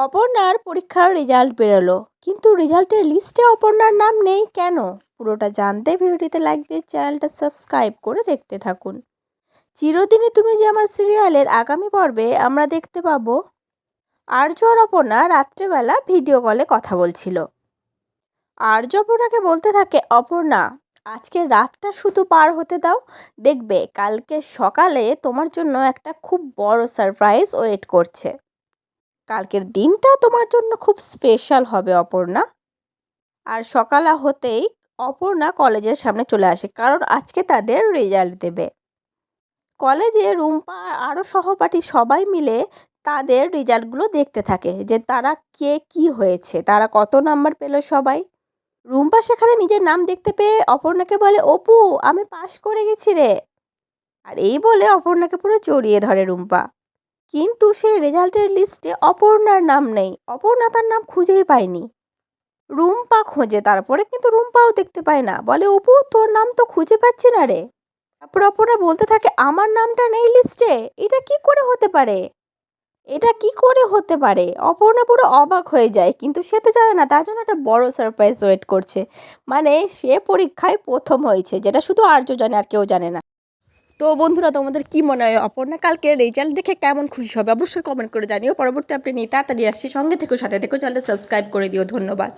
অপর্ণার পরীক্ষার রেজাল্ট বেরোলো, কিন্তু রেজাল্টের লিস্টে অপর্ণার নাম নেই কেন? পুরোটা জানতে ভিডিওটিতে লাইক দিয়ে চ্যানেলটা সাবস্ক্রাইব করে দেখতে থাকুন। চিরদিনই তুমি যে আমার সিরিয়ালের আগামী পর্বে আমরা দেখতে পাবো আর্য আর অপর্ণা রাত্রেবেলা ভিডিও কলে কথা বলছিল। আর্য অপর্ণাকে বলতে থাকে, অপর্ণা, আজকে রাতটা শুধু পার হতে দাও, দেখবে কালকে সকালে তোমার জন্য একটা খুব বড় সারপ্রাইজ ওয়েট করছে। কালকের দিনটা তোমার জন্য খুব স্পেশাল হবে অপর্ণা। আর সকালে হতেই অপর্ণা কলেজের সামনে চলে আসে, কারণ আজকে তাদের রেজাল্ট দেবে। কলেজে রুম্পা আর আরও সহপাঠী সবাই মিলে তাদের রেজাল্টগুলো দেখতে থাকে, যে তারা কে কি হয়েছে, তারা কত নাম্বার পেল সবাই। রুম্পা সেখানে নিজের নাম দেখতে পেয়ে অপর্ণাকে বলে, অপু, আমি পাশ করে গেছি রে। আর এই বলে অপর্ণাকে পুরো জড়িয়ে ধরে রুম্পা। কিন্তু সেই রেজাল্টের লিস্টে অপর্ণার নাম নেই। অপর্ণা তার নাম খুঁজেই পায়নি। রুম্পা খোঁজে, তারপরে কিন্তু রুম্পাও দেখতে পায় না। বলে, অপু, তোর নাম তো খুঁজে পাচ্ছি না রে। তারপর অপর্ণা বলতে থাকে, আমার নামটা নেই লিস্টে, এটা কি করে হতে পারে? এটা কি করে হতে পারে? অপর্ণা পুরো অবাক হয়ে যায়, কিন্তু সে তো জানে না তার জন্য একটা বড় সারপ্রাইজ ওয়েট করছে। মানে সে পরীক্ষায় প্রথম হয়েছে, যেটা শুধু আর্য জানে, আর কেউ জানে না। তো বন্ধুরা, তোমাদের কি মনে হয় অপর্ণা কালকে রেজাল্ট দেখে কেমন খুশি হবে? অবশ্যই কমেন্ট করে জানিও। পরবর্তী আপনি নিয়ে তাড়াতাড়ি আসছি, সঙ্গে থেকো, সাথে থেকো, চ্যানেলটা সাবস্ক্রাইব করে দিও। ধন্যবাদ।